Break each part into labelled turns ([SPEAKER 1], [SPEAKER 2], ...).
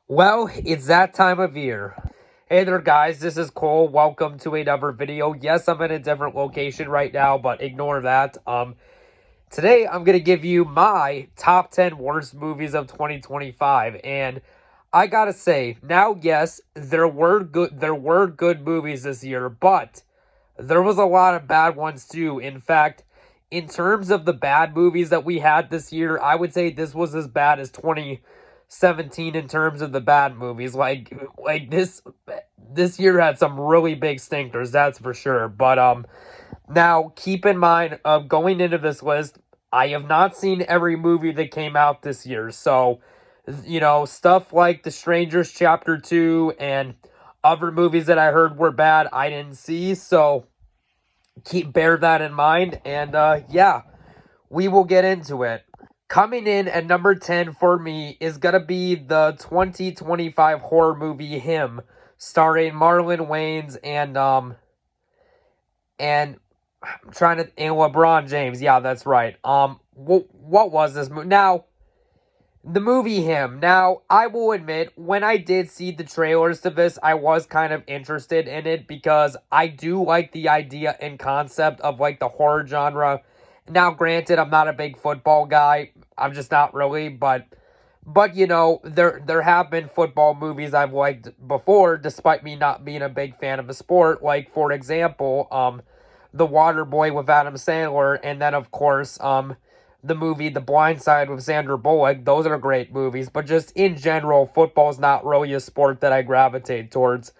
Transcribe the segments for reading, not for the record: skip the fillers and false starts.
[SPEAKER 1] Well, it's that time of year. Hey there, guys. This is Cole. Welcome to another video. Yes, I'm in a different location right now, but ignore that. Today I'm gonna give you my top 10 worst movies of 2025, and I gotta say, now, yes, there were good movies this year, but there was a lot of bad ones too. In fact, in terms of the bad movies that we had this year, I would say this was as bad as 2017 in terms of the bad movies. Like this year had some really big stinkers, that's for sure. But now keep in mind, going into this list, I have not seen every movie that came out this year. So, stuff like The Strangers Chapter 2 and other movies that I heard were bad, I didn't see. So, bear that in mind. And yeah, we will get into it. Coming in at number 10 for me is going to be the 2025 horror movie Him, starring Marlon Wayans and I'm trying to and LeBron James. Yeah, that's right. What was this movie? Now, the movie Him. Now, I will admit, when I did see the trailers to this, I was kind of interested in it because I do like the idea and concept of like the horror genre. Now, granted, I'm not a big football guy. I'm just not really, but there have been football movies I've liked before, despite me not being a big fan of the sport. Like, for example, The Waterboy with Adam Sandler, and then of course the movie The Blind Side with Sandra Bullock. Those are great movies, but just in general, football's not really a sport that I gravitate towards.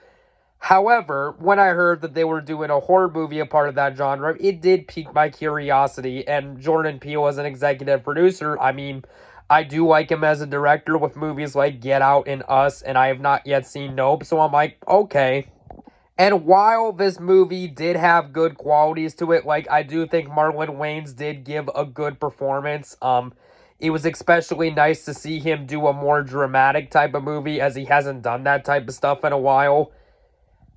[SPEAKER 1] However, when I heard that they were doing a horror movie a part of that genre, it did pique my curiosity, and Jordan Peele as an executive producer, I mean, I do like him as a director with movies like Get Out and Us, and I have not yet seen Nope, so I'm like, okay. And while this movie did have good qualities to it, like, I do think Marlon Wayans did give a good performance. It was especially nice to see him do a more dramatic type of movie, as he hasn't done that type of stuff in a while.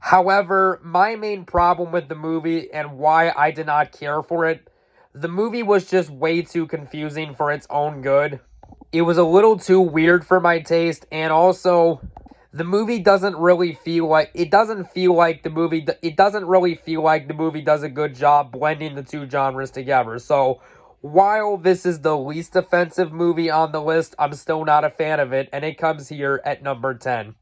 [SPEAKER 1] However, my main problem with the movie and why I did not care for it, the movie was just way too confusing for its own good. It was a little too weird for my taste, and also the movie doesn't really feel like it doesn't really feel like the movie does a good job blending the two genres together. So, while this is the least offensive movie on the list, I'm still not a fan of it, and it comes here at number 10.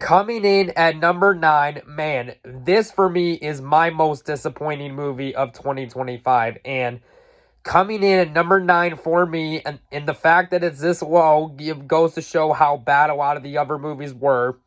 [SPEAKER 1] Coming in at number 9, man, this for me is my most disappointing movie of 2025. And coming in at number 9 for me, and the fact that it's this low goes to show how bad a lot of the other movies were.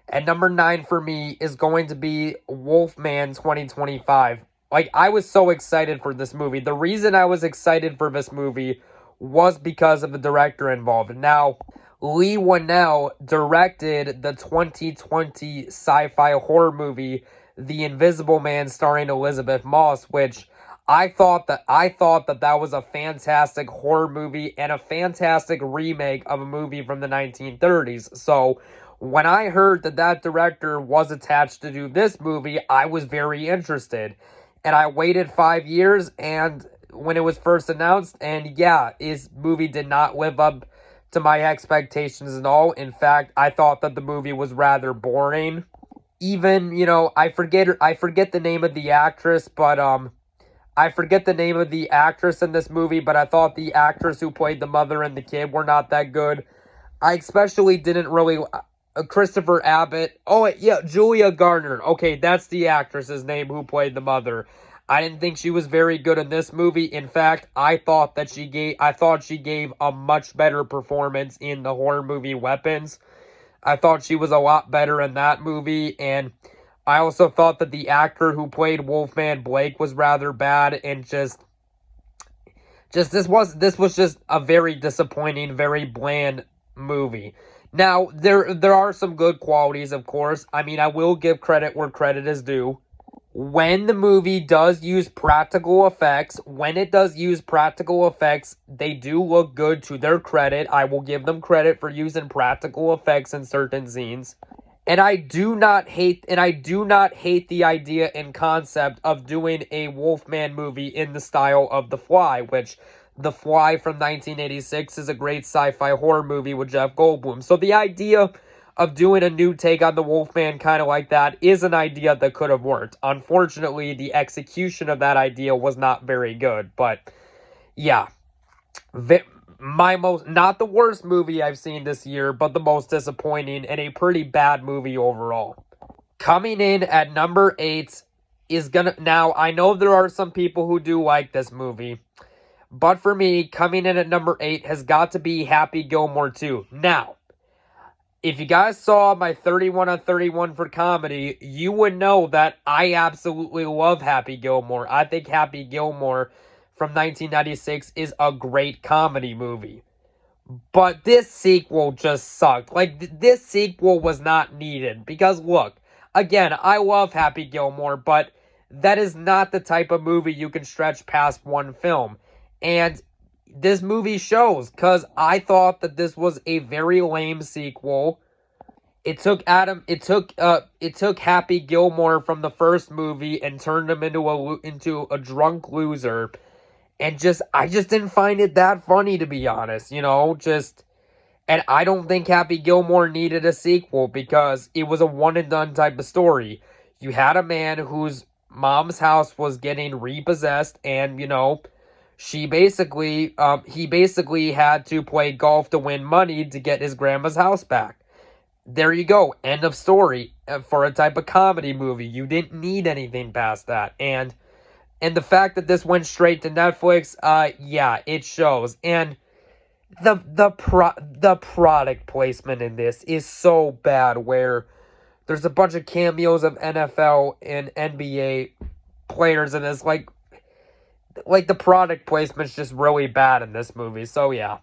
[SPEAKER 1] And number 9 for me is going to be Wolfman 2025. Like, I was so excited for this movie. The reason I was excited for this movie was because of the director involved. Now, Leigh Whannell directed the 2020 sci-fi horror movie The Invisible Man, starring Elizabeth Moss, which I thought that was a fantastic horror movie and a fantastic remake of a movie from the 1930s. So when I heard that that director was attached to do this movie, I was very interested. And I waited 5 years, and when it was first announced, and yeah, his movie did not live up to my expectations at all. In fact, I thought that the movie was rather boring. Even, I forget the name of the actress, but I forget the name of the actress in this movie, but I thought the actress who played the mother and the kid were not that good. I especially didn't really Christopher Abbott. Oh, yeah, Julia Garner. Okay, that's the actress's name who played the mother. I didn't think she was very good in this movie. In fact, I thought she gave a much better performance in the horror movie Weapons. I thought she was a lot better in that movie, and I also thought that the actor who played Wolfman Blake was rather bad, and just this was just a very disappointing, very bland movie. Now, there are some good qualities, of course. I mean, I will give credit where credit is due. When the movie does use practical effects, they do look good, to their credit. I will give them credit for using practical effects in certain scenes. And I do not hate the idea and concept of doing a Wolfman movie in the style of The Fly, which The Fly from 1986 is a great sci-fi horror movie with Jeff Goldblum. So the idea of doing a new take on the Wolfman kind of like that is an idea that could have worked. Unfortunately, the execution of that idea was not very good. But yeah, not the worst movie I've seen this year, but the most disappointing and a pretty bad movie overall. Coming in at number 8 is gonna... Now, I know there are some people who do like this movie, but for me, coming in at number 8 has got to be Happy Gilmore 2. Now, if you guys saw my 31 on 31 for comedy, you would know that I absolutely love Happy Gilmore. I think Happy Gilmore from 1996 is a great comedy movie. But this sequel just sucked. Like, this sequel was not needed. Because, look, again, I love Happy Gilmore, but that is not the type of movie you can stretch past one film. And this movie shows, because I thought that this was a very lame sequel. It took Happy Gilmore from the first movie and turned him into a drunk loser. And I just didn't find it that funny, to be honest, and I don't think Happy Gilmore needed a sequel because it was a one and done type of story. You had a man whose mom's house was getting repossessed, and, he basically had to play golf to win money to get his grandma's house back. There you go. End of story. For a type of comedy movie, you didn't need anything past that. And the fact that this went straight to Netflix, yeah, it shows. And the product placement in this is so bad, where there's a bunch of cameos of NFL and NBA players in this, like the product placement's just really bad in this movie. So yeah.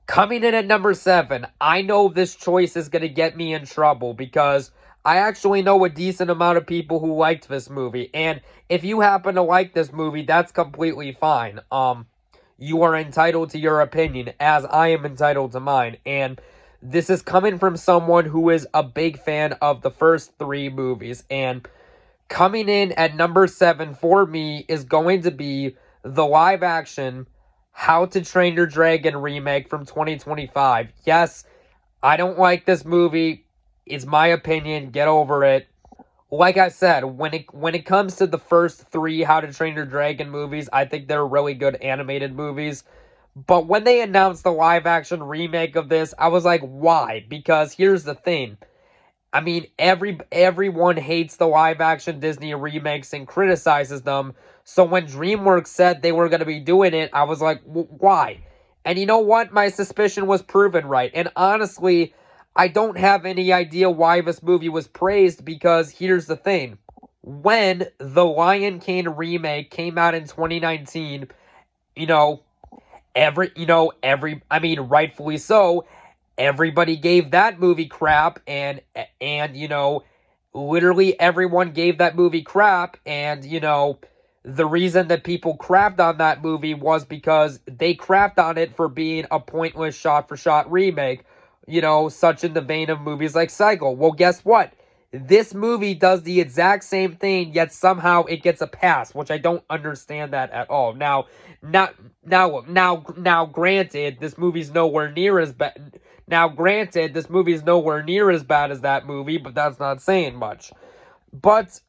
[SPEAKER 1] Coming in at number 7, I know this choice is going to get me in trouble because I actually know a decent amount of people who liked this movie. And if you happen to like this movie, that's completely fine. You are entitled to your opinion, as I am entitled to mine. And this is coming from someone who is a big fan of the first 3 movies. And coming in at number 7 for me is going to be the live-action How to Train Your Dragon remake from 2025. Yes, I don't like this movie. It's my opinion. Get over it. Like I said, when it comes to the first 3 How to Train Your Dragon movies, I think they're really good animated movies. But when they announced the live-action remake of this, I was like, why? Because here's the thing. I mean, everyone hates the live-action Disney remakes and criticizes them. So when DreamWorks said they were going to be doing it, I was like, why? And you know what? My suspicion was proven right. And honestly, I don't have any idea why this movie was praised, because here's the thing. When the Lion King remake came out in 2019, rightfully so, everybody gave that movie crap, and literally everyone gave that movie crap, and, the reason that people crapped on that movie was because they crapped on it for being a pointless shot-for-shot remake, such in the vein of movies like Psycho. Well, guess what? This movie does the exact same thing, yet somehow it gets a pass, which I don't understand that at all. Now, granted, this movie's nowhere near as bad. Now, granted, this movie's nowhere near as bad as that movie, but that's not saying much. But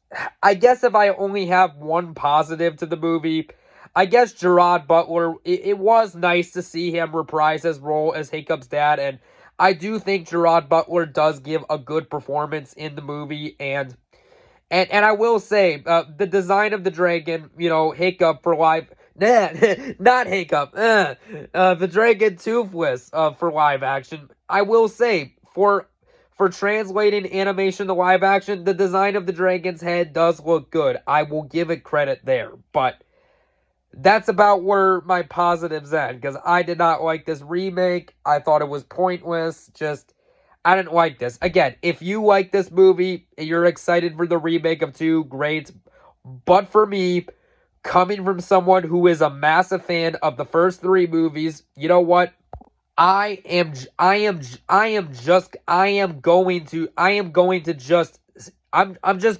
[SPEAKER 1] I guess if I only have one positive to the movie, I guess Gerard Butler, it was nice to see him reprise his role as Hiccup's dad, and I do think Gerard Butler does give a good performance in the movie, and I will say, the design of the dragon, Hiccup for live... not Hiccup. The Dragon Toothless for live action. I will say, for translating animation to live action, the design of the dragon's head does look good. I will give it credit there. But that's about where my positives end, because I did not like this remake. I thought it was pointless. I didn't like this. Again, if you like this movie and you're excited for the remake of 2, great. But for me, coming from someone who is a massive fan of the first 3 movies, you know what? I'm just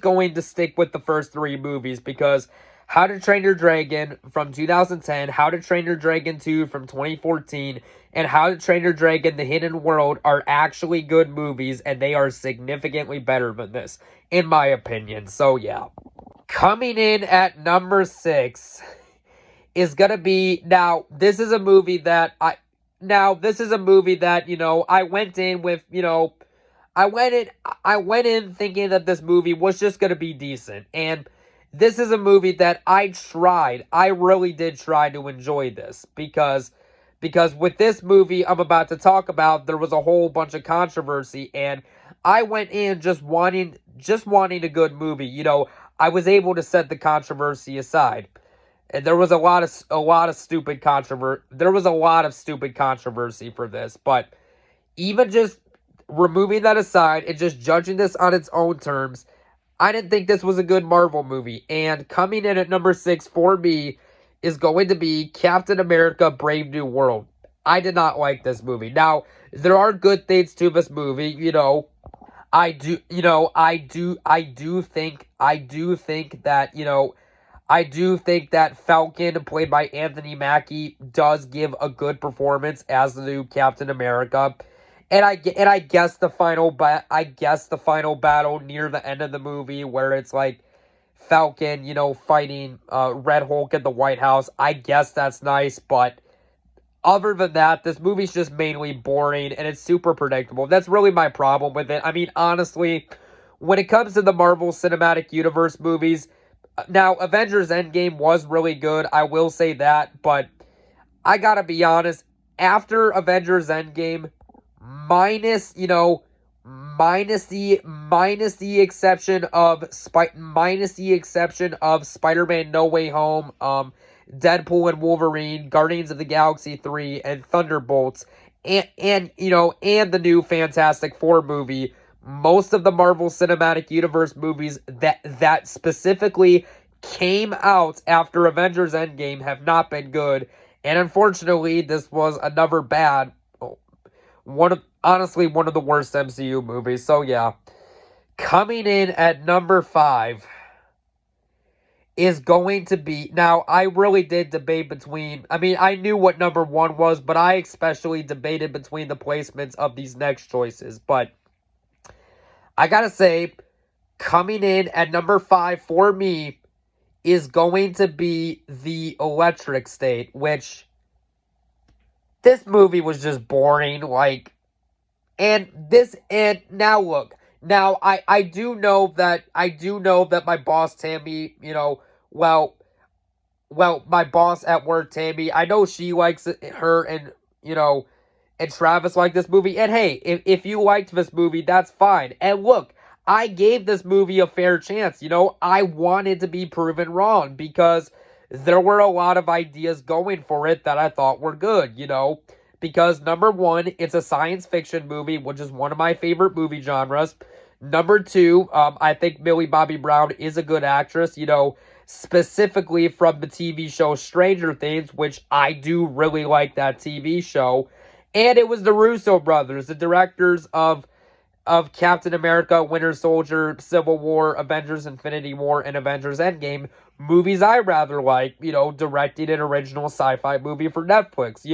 [SPEAKER 1] going to stick with the first 3 movies, because How to Train Your Dragon from 2010, How to Train Your Dragon 2 from 2014, and How to Train Your Dragon The Hidden World are actually good movies, and they are significantly better than this, in my opinion. So, yeah. Coming in at number 6 is gonna be, this is a movie that I went in with, I went in thinking that this movie was just gonna be decent, and this is a movie that I really did try to enjoy this, because with this movie I'm about to talk about, there was a whole bunch of controversy, and I went in just wanting a good movie. I was able to set the controversy aside. And there was a lot of stupid controversy. There was a lot of stupid controversy for this, but even just removing that aside and just judging this on its own terms, I didn't think this was a good Marvel movie. And coming in at number 6 for me is going to be Captain America: Brave New World. I did not like this movie. Now, there are good things to this movie. I do think that Falcon, played by Anthony Mackie, does give a good performance as the new Captain America. And I guess the final battle near the end of the movie, where it's like Falcon, fighting Red Hulk at the White House. I guess that's nice, but other than that, this movie's just mainly boring and it's super predictable. That's really my problem with it. I mean, honestly, when it comes to the Marvel Cinematic Universe movies, now, Avengers Endgame was really good, I will say that, but I gotta be honest, after Avengers Endgame, minus the exception of Spider-Man No Way Home, Deadpool and Wolverine, Guardians of the Galaxy 3, and Thunderbolts, and the new Fantastic Four movie, most of the Marvel Cinematic Universe movies that specifically came out after Avengers Endgame have not been good. And unfortunately, this was another bad, one of the worst MCU movies. So yeah. Coming in at number 5 is going to be, now I really did debate between, I knew what number 1 was, but I especially debated between the placements of these next choices. But I gotta say, coming in at number 5 for me is going to be The Electric State, which this movie was just boring, and now look, now I do know that my boss Tammy, my boss at work Tammy, I know she likes it, her and Travis like this movie. And hey, if you liked this movie, that's fine. And look, I gave this movie a fair chance. I wanted to be proven wrong because there were a lot of ideas going for it that I thought were good, because number 1, it's a science fiction movie, which is one of my favorite movie genres. Number 2, I think Millie Bobby Brown is a good actress, specifically from the TV show Stranger Things, which I do really like that TV show. And it was the Russo brothers, the directors of Captain America, Winter Soldier, Civil War, Avengers Infinity War, and Avengers Endgame, movies I rather like, directed an original sci-fi movie for Netflix,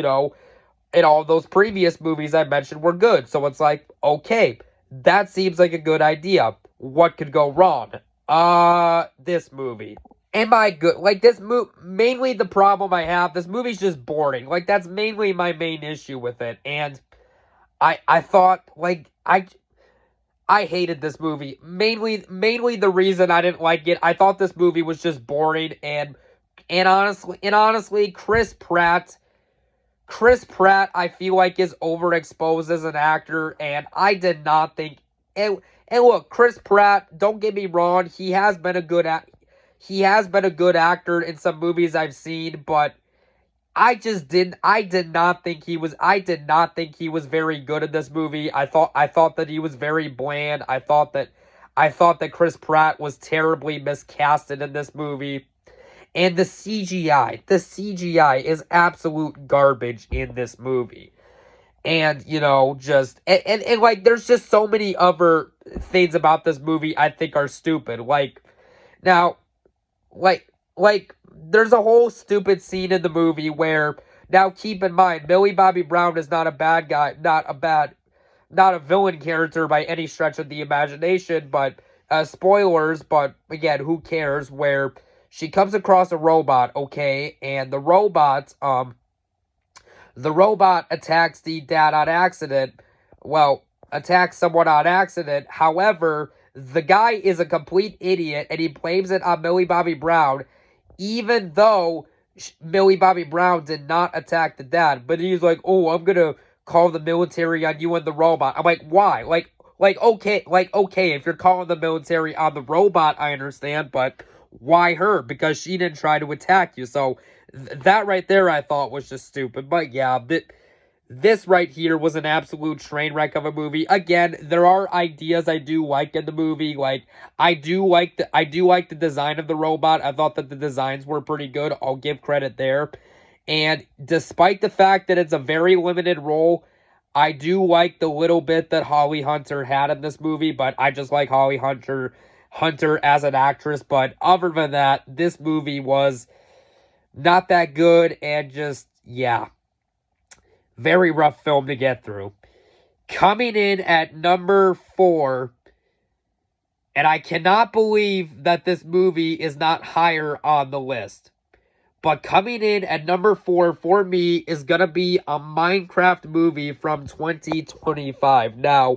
[SPEAKER 1] and all those previous movies I mentioned were good. So it's like, okay, that seems like a good idea. What could go wrong? This movie. Am I good? Mainly the problem I have, this movie's just boring. That's mainly my main issue with it. And I thought, I hated this movie. Mainly the reason I didn't like it, I thought this movie was just boring. And honestly, Chris Pratt, I feel like is overexposed as an actor. And I did not think, and look, Chris Pratt, don't get me wrong, he has been a good actor in some movies I've seen, but I did not think he was very good in this movie. I thought that he was very bland. I thought that Chris Pratt was terribly miscasted in this movie. And the CGI is absolute garbage in this movie. And, there's just so many other things about this movie I think are stupid. like, there's a whole stupid scene in the movie where, now keep in mind, Millie Bobby Brown is not a bad guy, not a villain character by any stretch of the imagination, but, spoilers, but again, who cares, where she comes across a robot, okay, and the robot attacks the dad on accident, well, attacks someone on accident, however, the guy is a complete idiot, and he blames it on Millie Bobby Brown, even though Millie Bobby Brown did not attack the dad. But he's like, oh, I'm gonna call the military on you and the robot. I'm like, why? Okay, if you're calling the military on the robot, I understand, but why her? Because she didn't try to attack you. So that right there, I thought was just stupid. But yeah, this right here was an absolute train wreck of a movie. Again, there are ideas I do like in the movie. Like, I do like the design of the robot. I thought that the designs were pretty good. I'll give credit there. And despite the fact that it's a very limited role, I do like the little bit that Holly Hunter had in this movie, but I just like Holly Hunter as an actress. But other than that, this movie was not that good, and just, yeah, very rough film to get through. Coming in at number 4, and I cannot believe that this movie is not higher on the list, but coming in at number 4 for me is going to be a Minecraft movie from 2025. Now,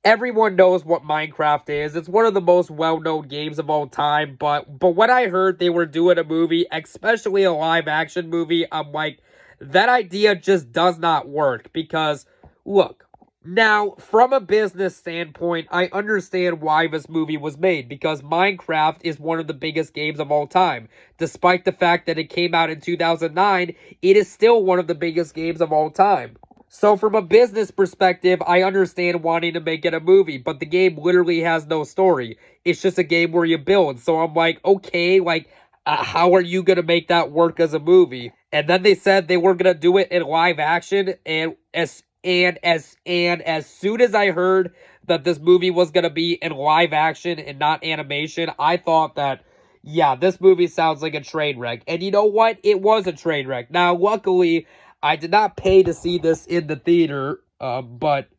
[SPEAKER 1] everyone knows what Minecraft is. It's one of the most well-known games of all time, but when I heard they were doing a movie, especially a live-action movie, I'm like, that idea just does not work, because, look, now, from a business standpoint, I understand why this movie was made, because Minecraft is one of the biggest games of all time. Despite the fact that it came out in 2009, it is still one of the biggest games of all time. So from a business perspective, I understand wanting to make it a movie, but the game literally has no story. It's just a game where you build. So I'm like, okay, like, how are you going to make that work as a movie? And then they said they were going to do it in live action, and as soon as I heard that this movie was going to be in live action and not animation, I thought that, yeah, this movie sounds like a train wreck. And you know what? It was a train wreck. Now, luckily, I did not pay to see this in the theater, but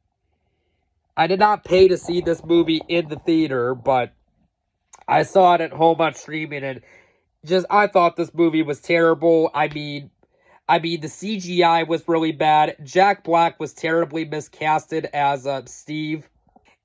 [SPEAKER 1] I did not pay to see this movie in the theater, but I saw it at home on streaming, and just, I thought this movie was terrible. I mean, the CGI was really bad. Jack Black was terribly miscasted as Steve.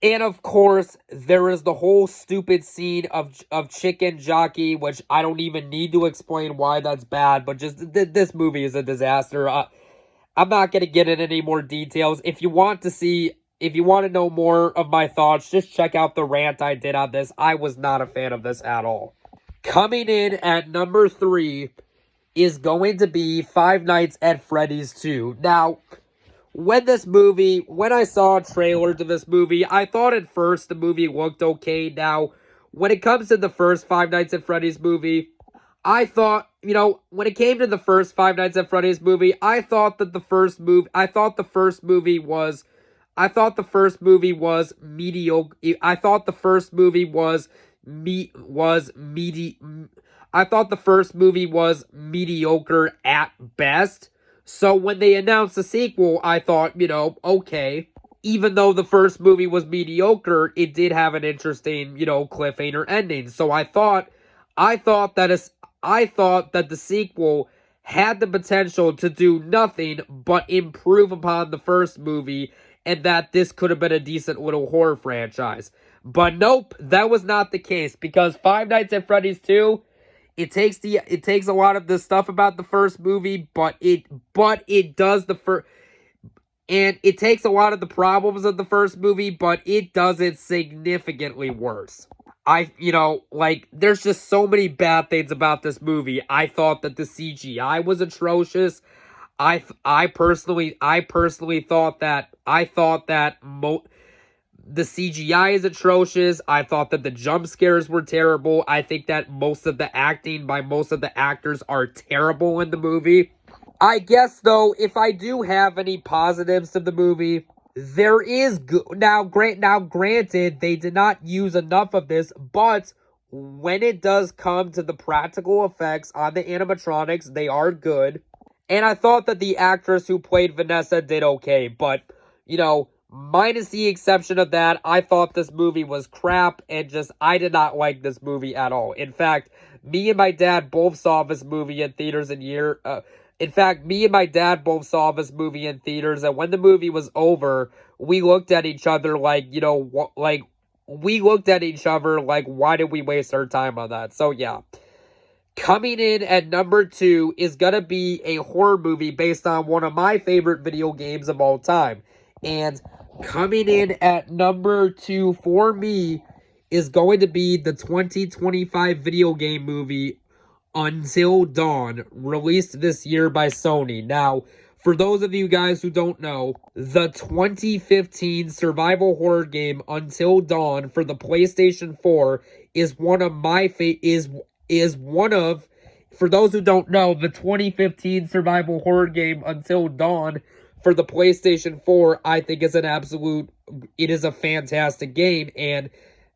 [SPEAKER 1] And of course, there is the whole stupid scene of Chicken Jockey, which I don't even need to explain why that's bad, but just this movie is a disaster. I'm not going to get in any more details. If you want to know more of my thoughts, just check out the rant I did on this. I was not a fan of this at all. Coming in at number 3 is going to be Five Nights at Freddy's 2. Now, when I saw a trailer to this movie, I thought at first the movie looked okay. Now, when it comes to the first Five Nights at Freddy's movie, I thought, when it came to the first Five Nights at Freddy's movie, I thought the first movie was mediocre. I thought the first movie was mediocre at best. So when they announced the sequel, I thought, okay. Even though the first movie was mediocre, it did have an interesting, cliffhanger ending. So I thought that the sequel had the potential to do nothing but improve upon the first movie, and that this could have been a decent little horror franchise. But nope, that was not the case, because Five Nights at Freddy's 2, it takes a lot of the stuff about the first movie, but it does and it takes a lot of the problems of the first movie, but it does it significantly worse. There's just so many bad things about this movie. I thought that the CGI was atrocious. I personally thought that the CGI is atrocious. I thought that the jump scares were terrible. I think that most of the acting by most of the actors are terrible in the movie. I guess, though, if I do have any positives to the movie, there is now granted, they did not use enough of this, but when it does come to the practical effects on the animatronics, they are good. And I thought that the actress who played Vanessa did okay, but, you know, minus the exception of that, I thought this movie was crap, and just, I did not like this movie at all. In fact, me and my dad both saw this movie in theaters in fact, me and my dad both saw this movie in theaters, and when the movie was over, we looked at each other like, you know, we looked at each other like, why did we waste our time on that? So, yeah. Coming in at number 2 is going to be a horror movie based on one of my favorite video games of all time. And coming in at number 2 for me is going to be the 2025 video game movie Until Dawn, released this year by Sony. Now, for those of you guys who don't know, the 2015 survival horror game Until Dawn for the PlayStation 4 is one of my for those who don't know, the 2015 survival horror game Until Dawn for the PlayStation 4, I think is it is a fantastic game. And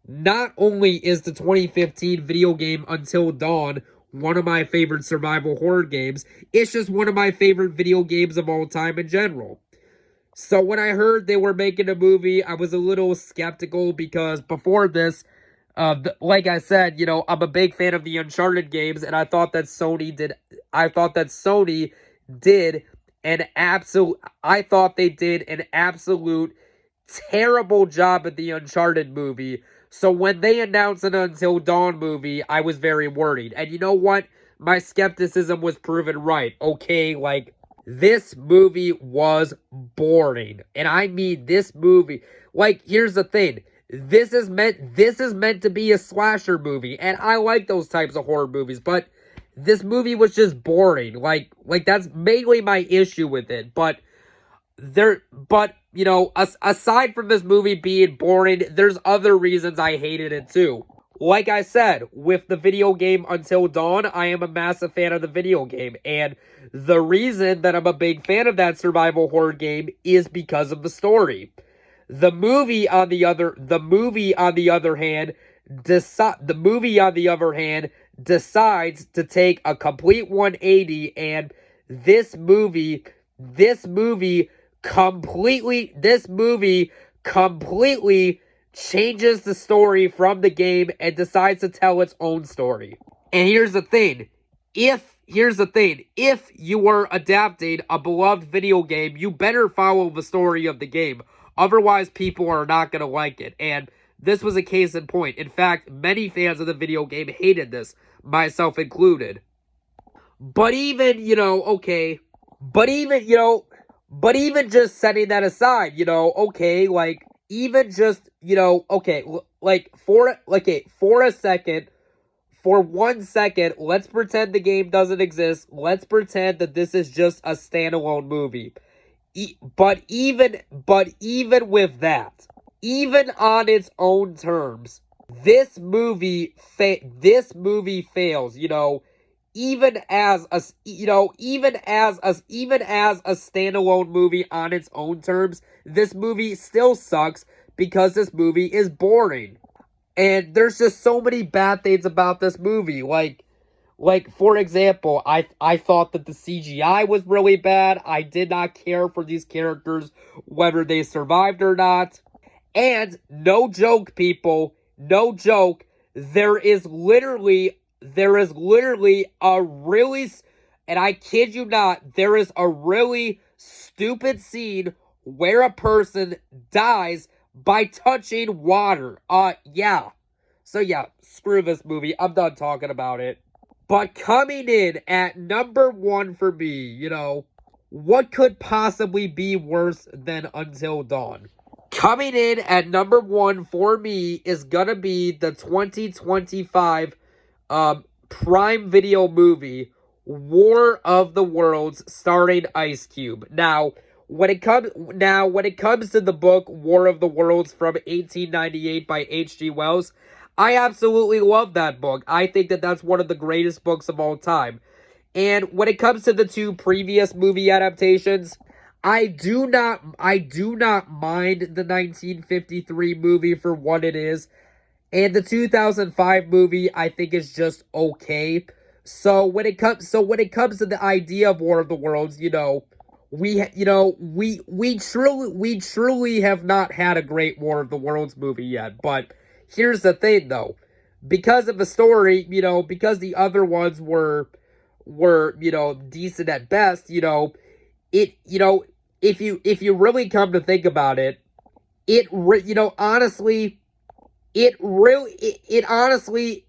[SPEAKER 1] not only is the 2015 video game Until Dawn one of my favorite survival horror games, it's just one of my favorite video games of all time in general. So when I heard they were making a movie, I was a little skeptical because before this, like I said, you know, I'm a big fan of the Uncharted games, and I thought that Sony did an absolute terrible job at the Uncharted movie. So when they announced an Until Dawn movie, I was very worried. And you know what? My skepticism was proven right. Okay, like, this movie was boring. And I mean, this movie, like, here's the thing. This is meant to be a slasher movie, and I like those types of horror movies, but this movie was just boring. Like that's mainly my issue with it. But you know, aside from this movie being boring, there's other reasons I hated it too. Like I said, with the video game Until Dawn, I am a massive fan of the video game, and the reason that I'm a big fan of that survival horror game is because of the story. The movie, on the other hand, decides to take a complete 180, and this movie completely changes the story from the game and decides to tell its own story. And here's the thing, if you are adapting a beloved video game, you better follow the story of the game. Otherwise, people are not going to like it. And this was a case in point. In fact, many fans of the video game hated this, myself included. But even, you know, okay. But even just setting that aside, you know, okay, like, even just, you know, okay, for 1 second, let's pretend the game doesn't exist. Let's pretend that this is just a standalone movie. But even with that, even on its own terms, this movie fails. You know, even as a standalone movie on its own terms, this movie still sucks because this movie is boring. And there's just so many bad things about this movie. Like, for example, I thought that the CGI was really bad. I did not care for these characters, whether they survived or not. And, no joke, people, no joke, there is literally a really, and I kid you not, there is a really stupid scene where a person dies by touching water. Yeah. So yeah, screw this movie. I'm done talking about it. But coming in at number 1 for me, you know, what could possibly be worse than Until Dawn? Coming in at number 1 for me is gonna be the 2025 Prime Video movie, War of the Worlds, starring Ice Cube. Now, when it comes to the book War of the Worlds from 1898 by H.G. Wells, I absolutely love that book. I think that that's one of the greatest books of all time. And when it comes to the 2 previous movie adaptations, I do not mind the 1953 movie for what it is. And the 2005 movie, I think, is just okay. So when it comes to the idea of War of the Worlds, we truly have not had a great War of the Worlds movie yet. But here's the thing, though, because of the story, because the other ones were decent at best, it if you really come to think about it, honestly, it honestly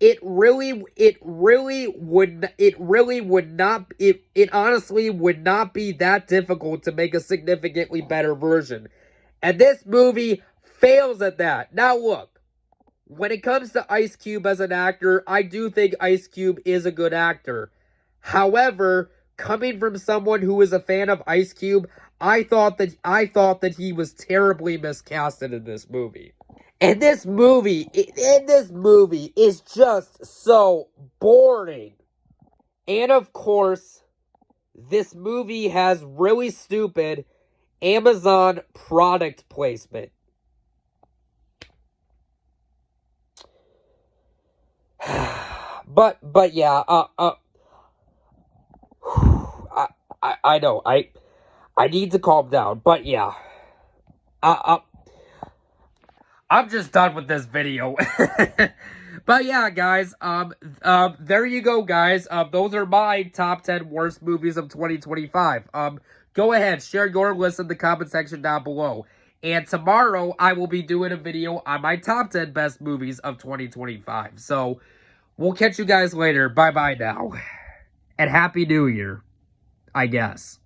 [SPEAKER 1] would not be that difficult to make a significantly better version. And this movie fails at that. Now look, when it comes to Ice Cube as an actor, I do think Ice Cube is a good actor. However, coming from someone who is a fan of Ice Cube, I thought that he was terribly miscasted in this movie. And this movie is just so boring. And of course, this movie has really stupid Amazon product placement. But yeah, I know, I need to calm down, but yeah, I'm just done with this video. But yeah, guys, there you go, guys. Those are my top 10 worst movies of 2025. Go ahead, share your list in the comment section down below. And tomorrow, I will be doing a video on my top 10 best movies of 2025. So, we'll catch you guys later. Bye-bye now. And Happy New Year, I guess.